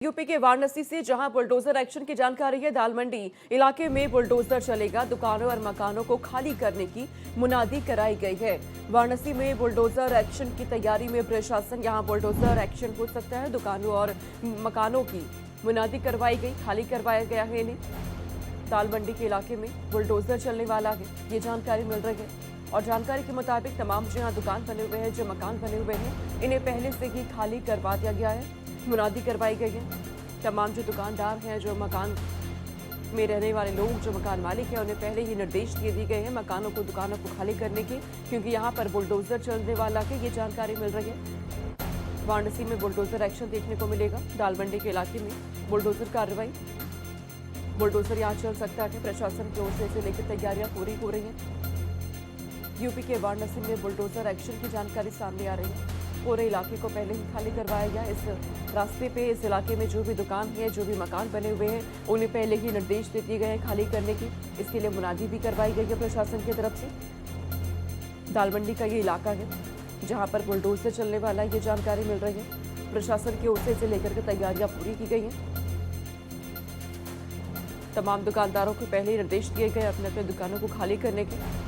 UP के वाराणसी से जहां बुलडोजर एक्शन की जानकारी है। दालमंडी इलाके में बुलडोजर चलेगा, दुकानों और मकानों को खाली करने की मुनादी कराई गई है। वाराणसी में बुलडोजर एक्शन की तैयारी में प्रशासन, यहां बुलडोजर एक्शन हो सकता है। दुकानों और मकानों की मुनादी करवाई गई, खाली करवाया गया है इन्हें। दालमंडी के इलाके में बुलडोजर चलने वाला है, ये जानकारी मिल रही है। और जानकारी के मुताबिक तमाम जहां दुकान बने हुए हैं, जो मकान बने हुए हैं, इन्हें पहले से ही खाली करवा दिया गया है, मुनादी करवाई गई है। तमाम जो दुकानदार हैं, जो मकान में रहने वाले लोग, जो मकान मालिक हैं, उन्हें पहले ही निर्देश दे दिए गए हैं मकानों को, दुकानों को खाली करने के, क्योंकि यहाँ पर बुलडोजर चलने वाला है, ये जानकारी मिल रही है। वाराणसी में बुलडोजर एक्शन देखने को मिलेगा। दालमंडी के इलाके में बुलडोजर कार्रवाई, बुलडोजर यहाँ चल सकता है। प्रशासन की ओर से इसे लेकर तैयारियां पूरी हो रही हैं। यूपी के वाराणसी में बुलडोजर एक्शन की जानकारी सामने आ रही है। पूरे इलाके को पहले ही खाली करवाया गया। इस रास्ते पे, इस इलाके में जो भी दुकान है, जो भी मकान बने हुए हैं, उन्हें पहले ही निर्देश दे दिए गए हैं खाली करने की। इसके लिए मुनादी भी करवाई गई है प्रशासन की तरफ से। दालमंडी का ये इलाका है जहां पर बुलडोजर चलने वाला है, ये जानकारी मिल रही है। प्रशासन की ओर से इसे लेकर के तैयारियां पूरी की गई हैं। तमाम दुकानदारों को पहले ही निर्देश दिए गए अपने अपने दुकानों को खाली करने के।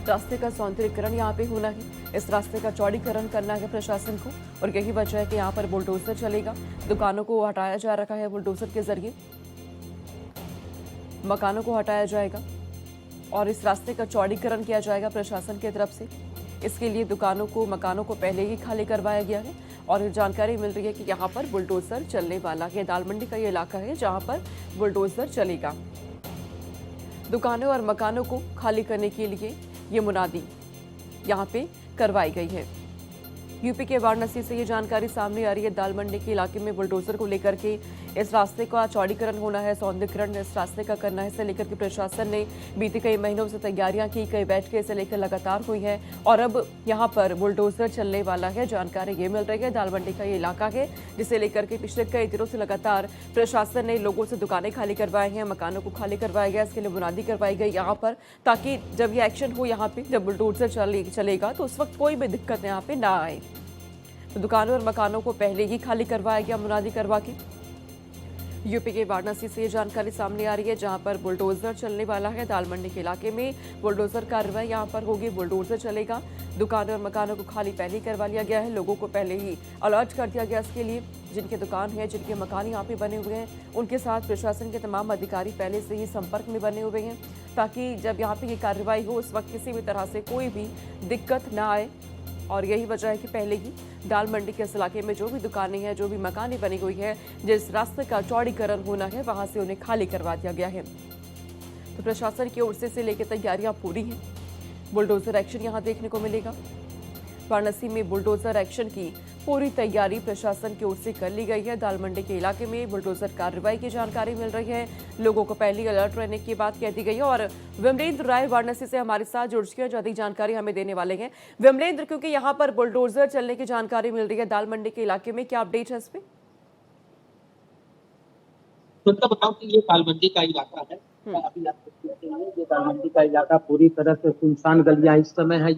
रास्ते का सौंदर्यीकरण यहाँ पे होना है, इस रास्ते का चौड़ीकरण करना है प्रशासन को, और यही वजह है कि यहाँ पर बुलडोजर चलेगा। दुकानों को हटाया जा रखा है बुलडोजर के जरिए, मकानों को हटाया जाएगा और इस रास्ते का चौड़ीकरण किया जाएगा प्रशासन की तरफ से। इसके लिए दुकानों को, मकानों को पहले ही खाली करवाया गया है और जानकारी मिल रही है कि यहाँ पर बुलडोजर चलने वाला है। दालमंडी का ये इलाका है जहाँ पर बुलडोजर चलेगा। दुकानों और मकानों को खाली करने के लिए ये मुनादी यहाँ पे करवाई गई है। यूपी के वाराणसी से ये जानकारी सामने आ रही है। दालमंडी के इलाके में बुलडोजर को लेकर के इस रास्ते का चौड़ीकरण होना है, सौंदर्यीकरण इस रास्ते का करना है। इसे लेकर के प्रशासन ने बीते कई महीनों से तैयारियां की, कई बैठकें इसे लेकर लगातार हुई हैं और अब यहाँ पर बुलडोजर चलने वाला है। जानकारी ये मिल रही है। दालमंडी का ये इलाका है जिसे लेकर के पिछले कई दिनों से लगातार प्रशासन ने लोगों से दुकानें खाली करवाई हैं, मकानों को खाली करवाया गया। इसके लिए मुनादी करवाई गई यहाँ पर, ताकि जब ये एक्शन हो यहाँ पे, जब बुलडोजर चलेगा तो उस वक्त कोई भी दिक्कत यहाँ पे ना आए। तो दुकानों और मकानों को पहले ही खाली करवाया गया मुनादी करवा के। यूपी के वाराणसी से ये जानकारी सामने आ रही है जहां पर बुलडोजर चलने वाला है। दालमंडी के इलाके में बुलडोजर कार्रवाई यहाँ पर होगी, बुलडोजर चलेगा। दुकानों और मकानों को खाली पहले ही करवा लिया गया है, लोगों को पहले ही अलर्ट कर दिया गया। इसके लिए जिनके दुकान है, जिनके मकान यहाँ पे बने हुए हैं, उनके साथ प्रशासन के तमाम अधिकारी पहले से ही संपर्क में बने हुए हैं, ताकि जब यहाँ पे ये कार्रवाई हो उस वक्त किसी भी तरह से कोई भी दिक्कत ना आए। और यही वजह है कि पहले ही दालमंडी के इस इलाके में जो भी दुकानें हैं, जो भी मकानें बनी हुई है, जिस रास्ते का चौड़ीकरण होना है, वहां से उन्हें खाली करवा दिया गया है। तो प्रशासन की ओर से इसे लेकर तैयारियां पूरी हैं। बुलडोजर एक्शन यहां देखने को मिलेगा। वाराणसी में बुलडोजर एक्शन की पूरी तैयारी प्रशासन की ओर से कर ली गई है। दालमंडी के इलाके में बुलडोजर कार्रवाई की जानकारी मिल रही है, लोगों को पहले अलर्ट रहने की बात कह दी गई है। और विमलेंद्र राय वाराणसी से हमारे साथ जुड़ चुके हैं, जो अधिक जानकारी हमें देने वाले हैं। विमलेंद्र, क्योंकि यहाँ पर बुलडोजर चलने की जानकारी मिल रही है दालमंडी के इलाके में, क्या अपडेट है इस पे? तो बताओ कि ये दालमंडी का इलाका है। अभी आप देख सकते हैं, ये दालमंडी का इलाका पूरी तरह से सुनसान गलियां इस समय है।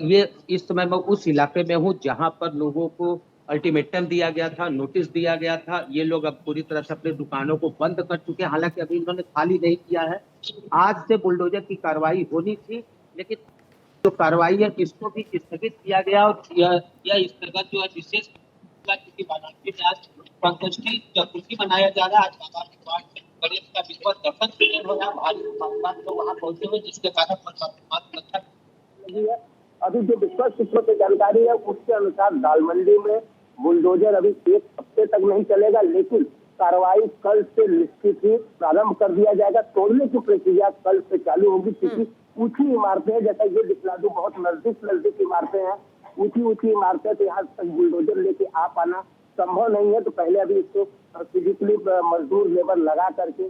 ये इस समय मैं उस इलाके में हूँ जहां पर लोगों को अल्टीमेटम दिया गया था, नोटिस दिया गया था। ये लोग अब पूरी तरह से अपने दुकानों को बंद कर चुके हैं, हालांकि अभी इन्होंने खाली नहीं किया है। आज से बुलडोजर की कार्रवाई होनी थी, लेकिन जो कार्रवाई है इसको भी स्थगित किया गया। और यह स्थगत जो है विशेष किसी वाराणसी में आज संगोष्ठी चतुर्थी मनाया जा रहा है। आज गणेश का विधिवत दर्शन हो रहा है। भारी मतदान लोग वहां पहुंचे हुए, जिसके कारण अभी जो विश्वस्त सूत्रों से जानकारी है उसके अनुसार दालमंडी में बुलडोजर अभी एक हफ्ते तक नहीं चलेगा, लेकिन कार्रवाई कल से निश्चित ही प्रारंभ कर दिया जाएगा। तोड़ने की प्रक्रिया कल से चालू होगी, क्योंकि ऊंची इमारतें हैं, जैसा ये दिखला दूं, बहुत नजदीक इमारतें हैं, ऊंची इमारतें, तो यहाँ तक बुलडोजर लेके आ पाना संभव नहीं है। तो पहले अभी इसको फिजिकली मजदूर लेबर लगा करके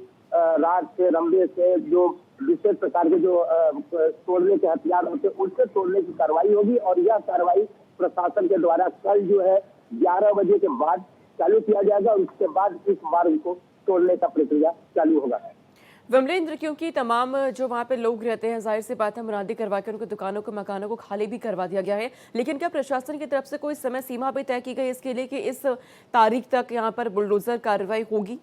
राड से, रंबे से, जो विशेष प्रकार के जो तोड़ने के हथियार होते हैं उनसे तोड़ने की कार्रवाई होगी। और यह कार्रवाई प्रशासन के द्वारा कल जो है 11 बजे के बाद चालू किया जाएगा और उसके बाद इस मार्ग को तोड़ने का प्रक्रिया चालू होगा। विमलेंद्र, क्योंकि तमाम जो वहाँ पे लोग रहते हैं, जाहिर सी बात है मुनादी करवा के उनकी दुकानों को, मकानों को खाली भी करवा दिया गया है, लेकिन क्या प्रशासन की तरफ से कोई समय सीमा भी तय की गई इसके लिए कि इस तारीख तक यहाँ पर बुलडोजर कार्रवाई होगी?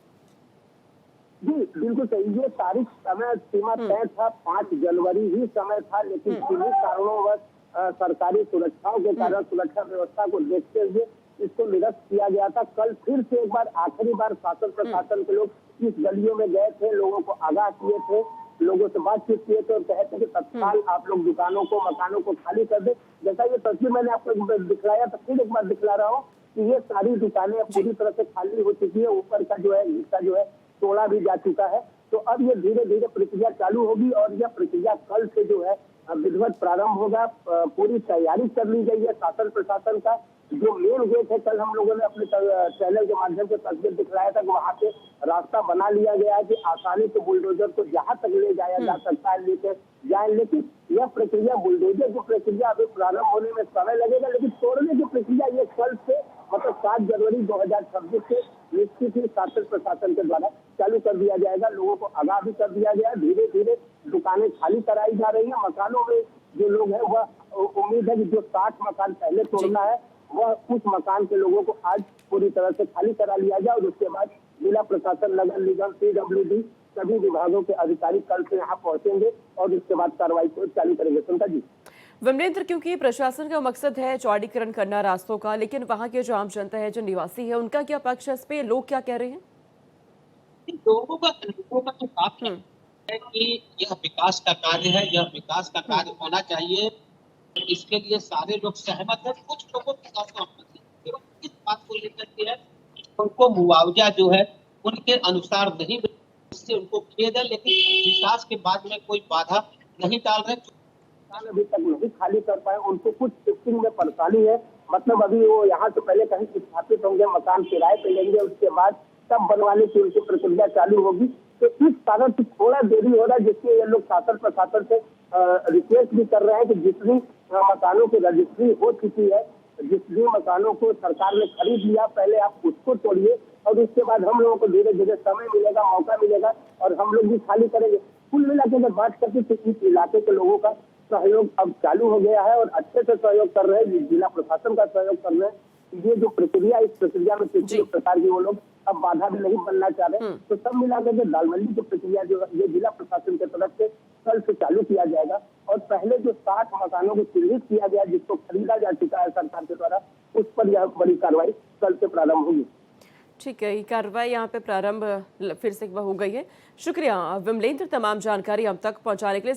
जी बिल्कुल सही। ये तारीख समय सीमा तय था, 5 जनवरी ही समय था, लेकिन किन्हीं कारणों सरकारी सुरक्षाओं के कारण, सुरक्षा व्यवस्था को देखते हुए इसको निरस्त किया गया था। कल फिर से एक बार आखिरी बार शासन प्रशासन के लोग इस गलियों में गए थे, लोगों को आगाह किए थे, लोगों से बातचीत किए थे और कहे थे कि तत्काल आप लोग दुकानों को, मकानों को खाली कर दे। जैसा ये तस्वीर मैंने आपको एक बार दिखलाया, तो फिर एक बार दिखला रहा हूँ कि ये सारी दुकानें अब पूरी तरह से खाली हो चुकी है। ऊपर का जो है हिस्सा जो है तोड़ा भी जा चुका है। तो अब ये धीरे धीरे प्रक्रिया चालू होगी और यह प्रक्रिया कल से जो है विधिवत प्रारंभ होगा। पूरी तैयारी कर ली गई है शासन प्रशासन का। जो मेन गेट है, कल हम लोगों ने अपने चैनल के माध्यम से तस्वीर दिखलाया था कि वहाँ पे रास्ता बना लिया गया है कि आसानी से बुलडोजर को जहाँ तक ले जाया जा सकता है लेके जाए। लेकिन यह प्रक्रिया, बुलडोजर की प्रक्रिया अभी प्रारंभ होने में समय लगेगा, लेकिन तोड़ने की प्रक्रिया ये कल से मतलब 7 जनवरी 2026 से निश्चित ही शासन प्रशासन के द्वारा चालू कर दिया जाएगा। लोगों को आगाह भी कर दिया गया है। धीरे धीरे दुकानें खाली कराई जा रही है। मकानों में जो लोग हैं वह उम्मीद है कि जो 60 मकान पहले तोड़ना है वह उस मकान के लोगों को आज पूरी तरह से खाली करा लिया जाए और उसके बाद जिला प्रशासन, नगर निगम, PWD सभी विभागों के अधिकारी कल से यहाँ पहुंचेंगे और उसके बाद कार्रवाई को चालू करेंगे। सुनता जी। विमलेंद्र, क्योंकि प्रशासन का मकसद है चौड़ीकरण करना रास्तों का, लेकिन वहाँ के जो आम जनता है, जो निवासी है, उनका क्या पक्ष है इस पे? लोग क्या कह रहे हैं? लोगों का तो साफ है कि यह विकास का कार्य है, यह विकास का कार्य होना चाहिए। इसके लिए सारे लोग सहमत हैं। कुछ लोगों के साथ सहमत है केवल इस बात को लेकर के है उनको मुआवजा जो है उनके अनुसार नहीं, इससे उनको खेद है, लेकिन विकास के बाद में कोई बाधा नहीं डाल रहे। मकान अभी तक नहीं खाली कर पाए, उनको कुछ शिफ्टिंग में परेशानी है। मतलब अभी वो यहाँ से पहले कहीं स्थापित होंगे, मकान किराए पे लेंगे, उसके बाद तब बनवाने की उनकी प्रक्रिया चालू होगी। तो इस कारण से थोड़ा देरी हो रहा है, जिसके ये लोग शासन प्रशासन से रिक्वेस्ट भी कर रहे हैं कि जितनी मकानों की रजिस्ट्री हो चुकी है, जितनी मकानों को सरकार ने खरीद लिया, पहले आप उसको तोड़िए और उसके बाद हम लोगों को धीरे धीरे समय मिलेगा, मौका मिलेगा और हम लोग भी खाली करेंगे। कुल मिला के अगर बात करते तो इस इलाके के लोगों का सहयोग अब चालू हो गया है और अच्छे से सहयोग कर रहे हैं, जिला प्रशासन का सहयोग कर रहे हैं। ये जो प्रक्रिया, इस प्रक्रिया में किसी प्रकार की वो लोग अब बाधा भी नहीं बनना चाह रहे। तो सब मिलाकर के दालमंडी की प्रक्रिया जो है ये जिला प्रशासन की तरफ से कल से चालू किया जाएगा और पहले जो 60 मकानों को चिन्हित किया गया जिसको खरीदा जा चुका है सरकार के द्वारा, उस पर यह बड़ी कार्रवाई कल से प्रारंभ होगी। ठीक है, ये कार्रवाई यहाँ पे प्रारंभ फिर से एक बार हो गई है। शुक्रिया विमलेंद्र, तमाम जानकारी हम तक पहुँचाने के लिए।